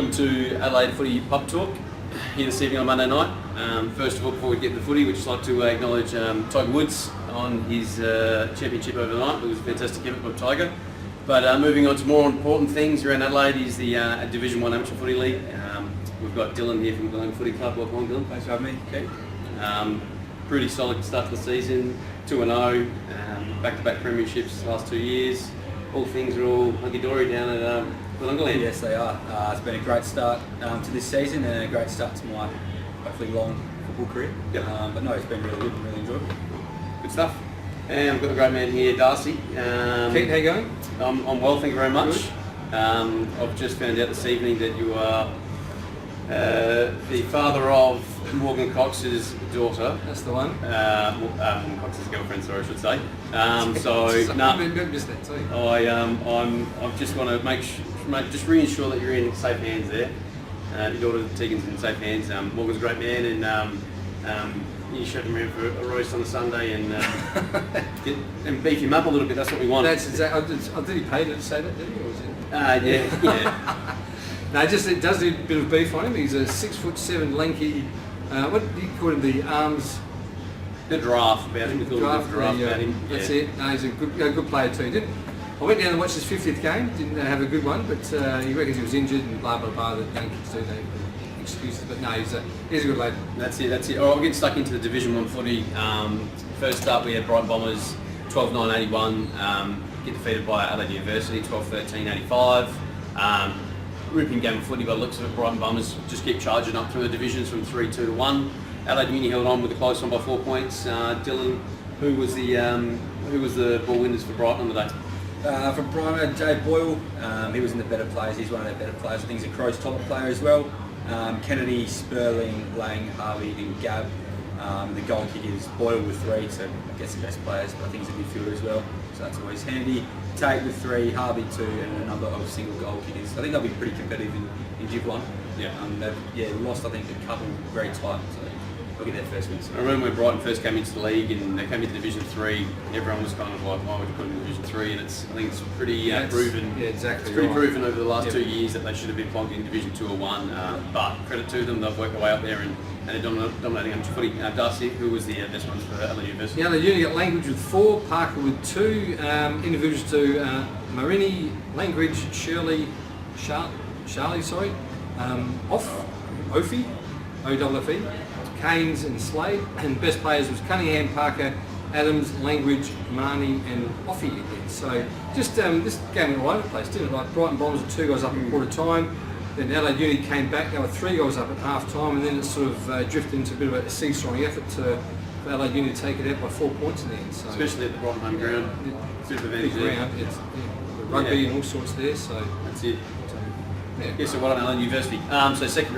Welcome to Adelaide Footy PubTalk here this evening on Monday night. First of all, before we get to the footy, we'd just like to acknowledge Tiger Woods on his championship overnight. It was a fantastic effort by Tiger. But moving on to more important things around Adelaide is the Division 1 Amateur Footy League. We've got Dylan here from the Langridge Footy Club. Welcome on, Dylan. Thanks for having me. Okay. Pretty solid start to the season, 2-0, back-to-back premierships last 2 years. All things are all hunky-dory down at Wollongaland. Yes, they are. It's been a great start to this season and a great start to my hopefully long football career. Yep. But no, it's been really good and really enjoyable. Good stuff. And I've got the great man here, Darcy. Keaton, how you going? I'm well, thank you very much. I've just found out this evening that you are the father of Morgan Cox's daughter. That's the one. Morgan Cox's girlfriend, sorry, I should say. I'm just want to just reassure that you're in safe hands there. Your daughter Tegan's in safe hands. Morgan's a great man, and you showed him around for a roast on the Sunday and beef him up a little bit. That's what we want. That's exactly. Did he pay to say that? Did he? Or was it? Yeah. No, it does do a bit of beef on him. He's a 6'7" lanky. What do you call him? The arms. The giraffe about him. The giraffe about him. That's it. No, he's a good player too. I went down and watched his 50th game. Didn't have a good one, but he reckons he was injured and blah blah blah. That young kids do they excuses, but no, he's a good lad. That's it. All right, we'll get stuck into the Division 1 footy. First up, we had Brighton Bombers 12-9-81 get defeated by Adelaide University 12-13-85. Ripping game of footy by the looks of it. Brighton Bombers just keep charging up through the divisions from 3-2-1. Adelaide Uni held on with a close one by 4 points. Dylan, who was the ball winners for Brighton on the day? From Brighton, Boyle. He was in the better players. He's one of their better players. I think he's a Crow's top player as well. Kennedy, Spurling, Lang, Harvey and Gabb. The goal kickers, Boyle with 3, so I guess the best players, but I think he's a midfielder as well, so that's always handy. Tate with 3, Harvey 2, and a number of single goal kickers. I think they'll be pretty competitive in Div 1. They've lost I think a couple very tight, so they'll get their first wins. I remember when Brighton first came into the league and they came into Division 3, everyone was kind of like, why would you put them in Division 3? And I think it's pretty proven. Yeah, exactly. It's pretty proven over the last 2 years that they should have been plugged in Division 2 or 1. But credit to them, they've worked their way up there and they're dominating on footy. Darcy, who was the best ones for Adelaide University? Yeah, the uni got Langridge with 4, Parker with 2, individuals to Marini, Langridge, Sharley, Offe, O-F-E, Keynes and Slade, and best players was Cunningham, Parker, Adams, Langridge, Marini and Offe again. So just this game went all over the place, didn't it? Like Brighton Bombers were 2 goals up in quarter time. Then Adelaide Uni came back, they were 3 goals up at half time, and then it sort of drifted into a bit of a seesawing effort for Adelaide Uni to take it out by 4 points in the end. So, especially at the Brighton home ground. Big ground, rugby and all sorts there, so that's it. So what on Adelaide University? So second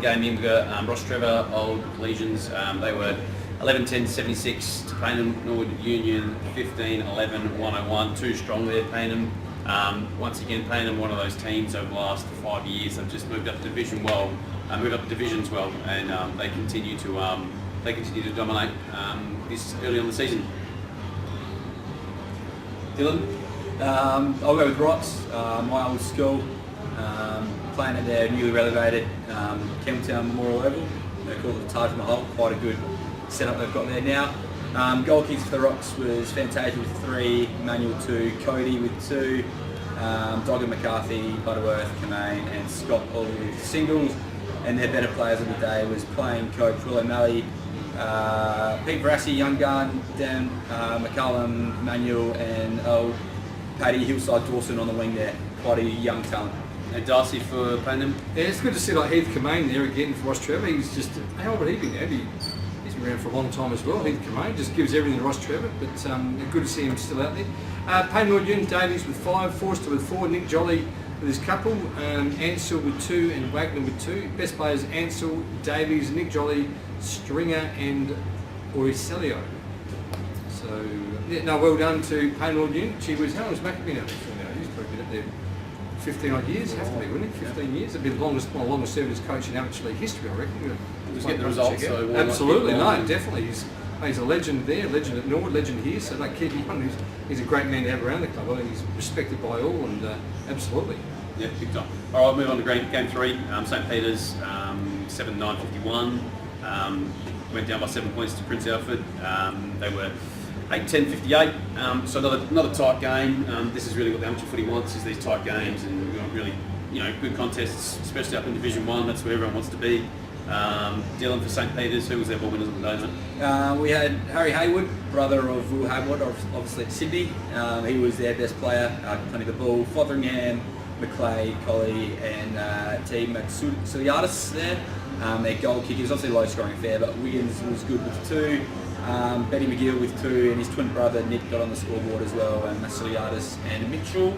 game in, we got Rostrevor Old Legions. They were 11-10-76 to Payneham Union 15-11-101. Too strong there, Payneham. Once again, Payneham, one of those teams over the last 5 years, have just moved up the divisions well, and they continue to dominate this early on the season. Dylan, I'll go with Rots, my old school, playing at their newly relegated Campbelltown Memorial Oval. They call it the Taj Mahal. Quite a good setup they've got there now. Goal kicks for the Rocks was Fantasia with 3, Manuel 2, Coad with 2, McCarthy, Butterworth, Commane and Scott all with singles. And their better players of the day was playing coach Will O'Malley, Pete Vorrasi, young gun, Dan McCallum, Manuel and Paddy Hillside Dawson on the wing there. Quite a young talent. and Darcy for Payneham. Yeah, it's good to see like Heath Commane there again for Rostrevor. He's just, how old would he be now? He's been around for a long time as well. Heath Commane just gives everything to Rostrevor, but good to see him still out there. Payneham NU, Davies with 5, Forster with 4, Nick Jolly with his couple, Ansell with 2 and Wagner with 2. Best players Ansell, Davies, Nick Jolly, Stringer and Oricelio. So, yeah, no, well done to Payneham NU. Gee whiz, how long has Mac been out there for now? He's probably been out there 15 odd years, have to be, wouldn't it? 15 years. It'd be the longest serving as coach in amateur league history, I reckon. Just get the results. So absolutely, no, definitely. He's a legend there, legend at Norwood, legend here, so keep him on. He's a great man to have around the club. I think he's respected by all, and absolutely. Yeah, big time. All right, move on to game 3. St Peter's 7-9-51. Went down by 7 points to Prince Alfred. They were 8-10-58. So another tight game. This is really what the amateur footy wants, is these tight games, and we want really, good contests, especially up in Division 1. That's where everyone wants to be. Dealing for St Peter's, who was their ball winners on the day, mate? We had Harry Hayward, brother of Will Hayward, obviously at Sydney. He was their best player, plenty of the ball. Fotheringham, McLeay, Colley and Team Matsiliadis there. Their goal kickers, obviously low scoring affair, but Wiggins was good with 2. Betty McGill with 2, and his twin brother Nick got on the scoreboard as well, and Matsiliadis and Mitchell.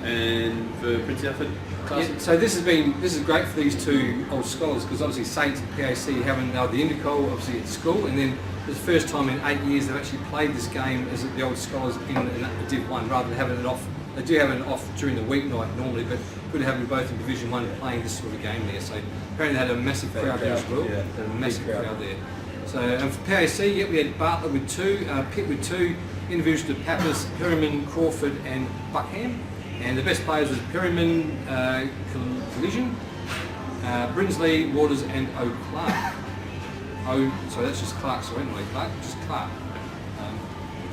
And for Prince Alfred, yeah, so this is great for these 2 old scholars, because obviously Saints and PAC haven't nailed the Indico obviously at school, and then it's the first time in 8 years they've actually played this game as the old scholars in Div 1 rather than having it off. They do have it off during the weeknight normally, but good to have them both in Division 1 playing this sort of game there. So apparently they had a massive crowd there as well. Yeah, they had a massive crowd there. So and for PAC, we had Bartlett with 2, Pitt with 2, individuals to Pappas, Perryman, Crawford and Buckham. And the best players was Perryman, Collision, Brinsley, Waters and O'Clark. So that's just Clark, so anyway, Clark, just Clark.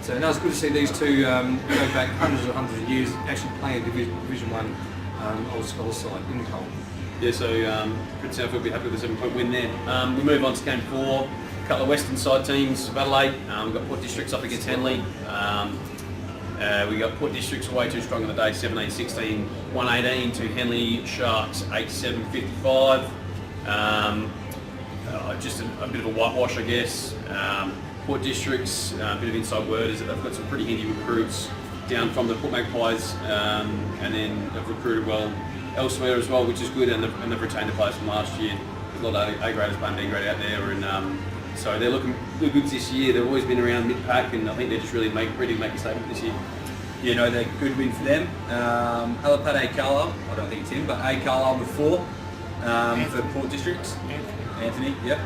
So now it's good to see these 2 go back hundreds of years actually playing Division 1 old scholar side in the Cold. Yeah, so Prince Alfred will be happy with a 7-point win there. We move on to game 4. A couple of western side teams of Adelaide. We've got Port Districts up against Henley. We got Port Districts way too strong on the day, 17-16, 118 to Henley Sharks, 87-55. Just a bit of a whitewash, I guess. Port Districts, a bit of inside word is that they've got some pretty handy recruits down from the Port Magpies, and then they've recruited well elsewhere as well, which is good, and they've retained the players from last year. There's a lot of A-graders playing B-grade out there, and so they're looking good this year. They've always been around mid-pack, and I think they're just ready to make a statement this year. You know, they're a good win for them. Alapad A. Carlisle, I don't think it's him, but A. Carlisle with 4 for Port Districts. Anthony, yep.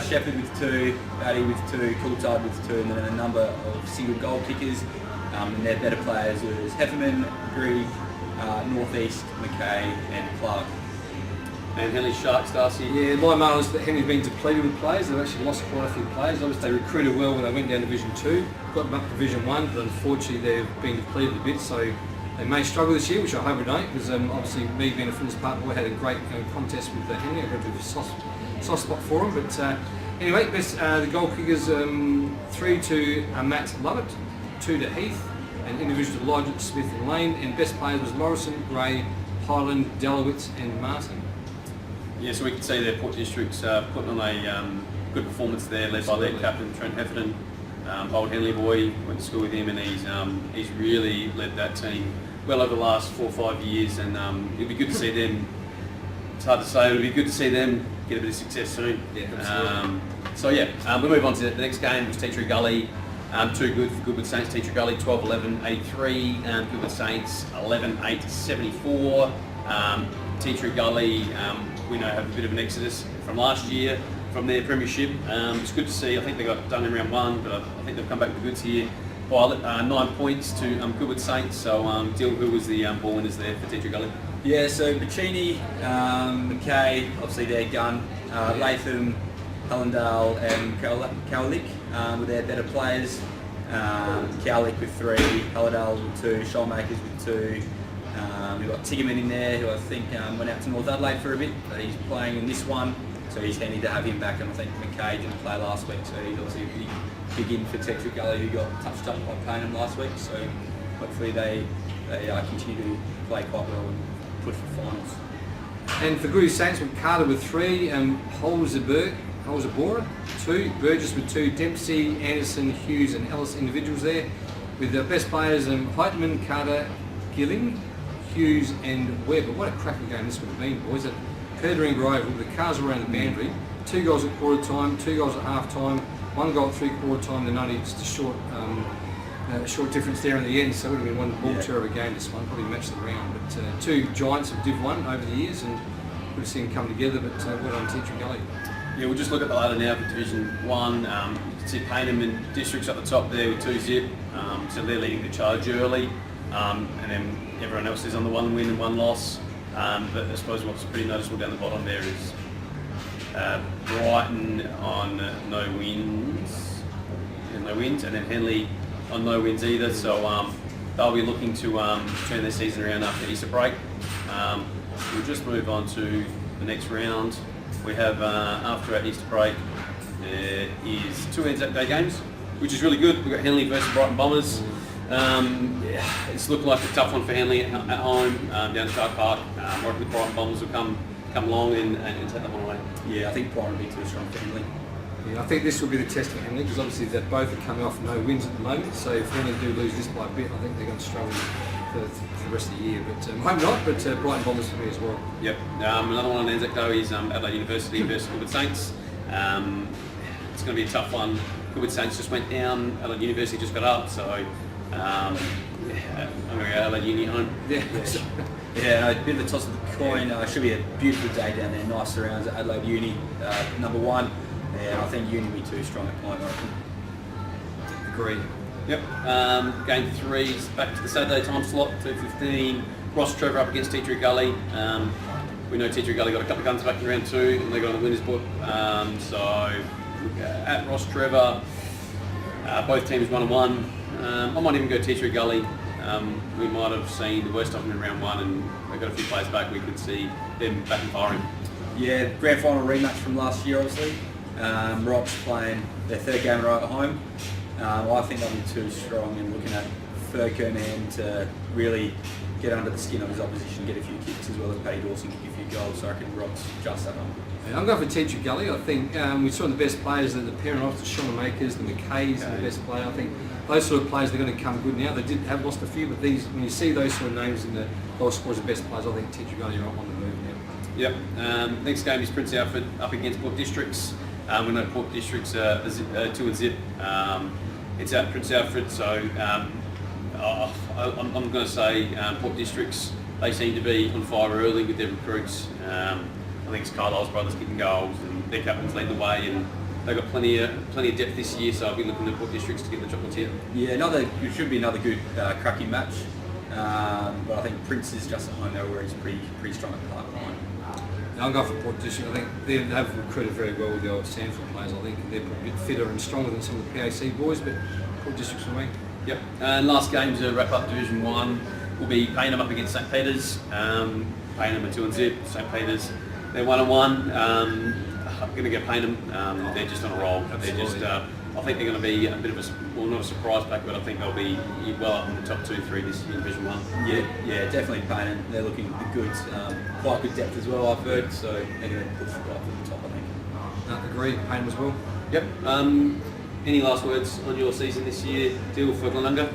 Shepherd with 2, Batty with 2, Coulthard with 2, and then a number of single goal kickers. And their better players was Hefferman, Grieg, Northeast, McKay and Clark. And Henley Sharks, Darcy. Yeah, my mail is that Henley's been depleted with players. They've actually lost quite a few players. Obviously they recruited well when they went down to Division 2, got them up to Division 1, but unfortunately they've been depleted a bit, so they may struggle this year, which I hope we don't, because obviously me being a Flinders partner, we had a great contest with Henley. I got a bit of a soft spot for them, but anyway, the goal kickers 3 to Matt Lovett, 2 to Heath, and individuals to Lodge, Smith and Lane, and best players was Morrison, Gray, Highland, Delowitz and Martin. Yeah, so we can see their Port Districts putting on a good performance there, led by their captain Trent Heffernan, old Henley boy. Went to school with him, and he's really led that team well over the last 4 or 5 years, and it'll be good to see them. It's hard to say, it'll be good to see them get a bit of success soon. Yeah, absolutely. So yeah, we move on to the next game, which is Tea Tree Gully. 2 good for Goodwood Saints. Tea Tree Gully 12-11, 83. Goodwood Saints 11-8, 74. Tea Tree Gully, we know have a bit of an exodus from last year from their premiership. It's good to see. I think they got done in round 1, but I think they've come back with the goods here. By 9 points to Goodwood Saints. So, Dill, who was the ball winners there for Tea Tree Gully? Yeah, so Bacchini, McKay, obviously their gun, Latham, Allendale and Cowlick with their better players. Cowlick with 3, Allendale with 2, Shoalmakers with 2. We've got Tiggerman in there, who I think went out to North Adelaide for a bit, but he's playing in this one, so he's handy to have him back. And I think McKay didn't play last week, so he's obviously a big in for Tea Tree Gully, who got touched up by Payneham last week. So hopefully they continue to play quite well and push for finals. And for Goodwood Saints, with Carter with 3, Holzabora 2, Burgess with 2, Dempsey, Anderson, Hughes and Ellis individuals there. With the best players, Heitman, Carter, Gilling, Hughes and Webber. What a cracking game this would have been, boys. At Perdering Grove, the cars were around the boundary. 2 goals at quarter time, 2 goals at half time, 1 goal at 3/4 time, then only just a short difference there in the end, so it would have been one ball tour of a game this one, probably matched the round. But 2 giants of Div 1 over the years, and good to see them come together, but well on Tea Tree Gully. Yeah, we'll just look at the ladder now for Division 1. You can see Payneham and Districts up the top there with 2 zip, so they're leading the charge early, and then everyone else is on the 1 win and 1 loss. But I suppose what's pretty noticeable down the bottom there is Brighton on no wins, and then Henley on no wins either. So they'll be looking to turn their season around after Easter break. We'll just move on to the next round. We have after our Easter break is 2 Anzac Day games, which is really good. We've got Henley versus Brighton Bombers. It's looking like a tough one for Henley at home down at Shark Park. I reckon the Brighton Bombers will come along and take that one away. Yeah, I think Brighton will be too strong for Henley. Yeah, I think this will be the test for Henley because obviously they both are coming off no wins at the moment. So if Henley do lose this by a bit, I think they're going to struggle for the rest of the year. But hope not. But Brighton Bombers for me as well. Yep. Another one on Anzac though is Adelaide University versus Coad Saints. It's going to be a tough one. Coad Saints just went down. Adelaide University just got up. So I'm going to go Adelaide Uni home. Yeah. Yeah, a bit of a toss of the coin. Should be a beautiful day down there. Nice surrounds at Adelaide Uni, number 1. Yeah, I think Uni will be too strong at point. Agree. Yep. Game 3 is back to the Saturday time slot, 2:15. Rostrevor up against Tea Tree Gully. We know Tea Tree Gully got a couple of guns back in round 2 and they got on the winners book. So at Rostrevor, both teams 1-1. I might even go Tea Tree Gully. We might have seen the worst of them in round 1 and they've got a few players back. We could see them back and firing. Yeah, grand final rematch from last year obviously. Rock's playing their 3rd game in a row at home. I think they'll be too strong and looking at Cunningham to really get under the skin of his opposition, get a few kicks as well as Paddy Dawson kick a few goals. So I reckon Rock's just at home. Yeah, I'm going for Tea Tree Gully. I think we saw the best players, the parent off, the Sean Makers, the McKays, the best player. I think those sort of players, they're going to come good now. They did have lost a few, but these, when you see those sort of names in the lower scores of best players, I think Tea Tree Gully are on the move now. Yep. Next game is Prince Alfred up against Port Districts. We know Port Districts 2 and zip. It's at Prince Alfred, so I'm going to say Port Districts. They seem to be on fire early with their recruits. I think it's Carlisle's brothers kicking goals, and their captain's leading the way, and they've got plenty of depth this year. So I'll be looking at Port Districts to get the chocolates here. Yeah, it should be another good cracking match. But I think Prince is just at home there where he's pretty strong at the park line. I'm going for Port District. I think they have recruited very well with the old SAAFL players. I think they're a bit fitter and stronger than some of the PAC boys, but Port District's for me. Yep. And last game to wrap up Division 1 will be Payneham up against St Peter's. Payneham are 2 and zip. St Peter's, they're 1-1. I'm going to go Payneham. They're just on a roll. They're just. I think they're going to be a bit of not a surprise pack, but I think they'll be well up in the top 2-3 this year in Division 1. Yeah, definitely Payneham. They're looking good, quite good depth as well, I've heard, so they're going to push right to the top, I think. Agree, Payneham as well. Yep. Any last words on your season this year, Dill, for Glenunga?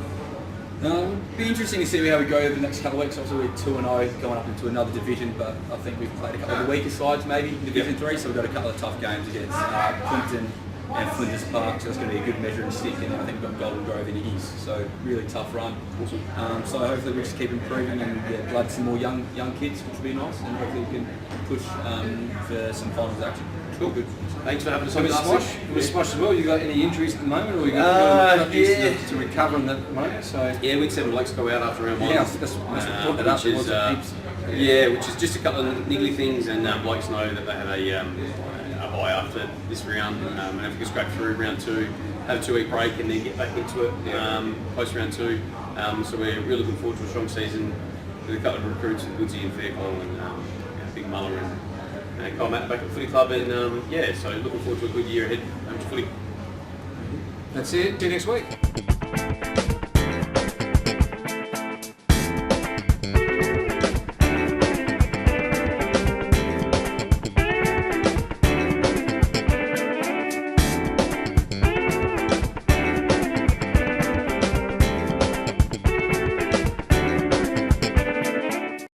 Be interesting to see how we go over the next couple of weeks. Obviously we're 2-0 going up into another division, but I think we've played a couple of the weaker sides maybe in Division 3, so we've got a couple of tough games against Keaton and Flinders Park, so it's going to be a good measuring stick, and I think we've got Golden Grove in Iggy's, so really tough run. Awesome. So hopefully we just keep improving and blood some more young kids, which will be nice, and hopefully we can push for some finals action. Cool. Good. Thanks for having us on. With Smosh as well, you got any injuries at the moment, or you got to recover in that moment? So yeah, week 7 Blokes go out after round 1. Yeah, that's which is just a couple of niggly things, and Blokes know that they had a bye after this round, and if we can scrape through round 2, have a 2-week break, and then get back into it post round 2. So we're really looking forward to a strong season with a couple of recruits, Woodsy and Fairclough, and Big Muller and Commane back at the footy club, and so looking forward to a good year ahead. Footy. That's it. See you next week.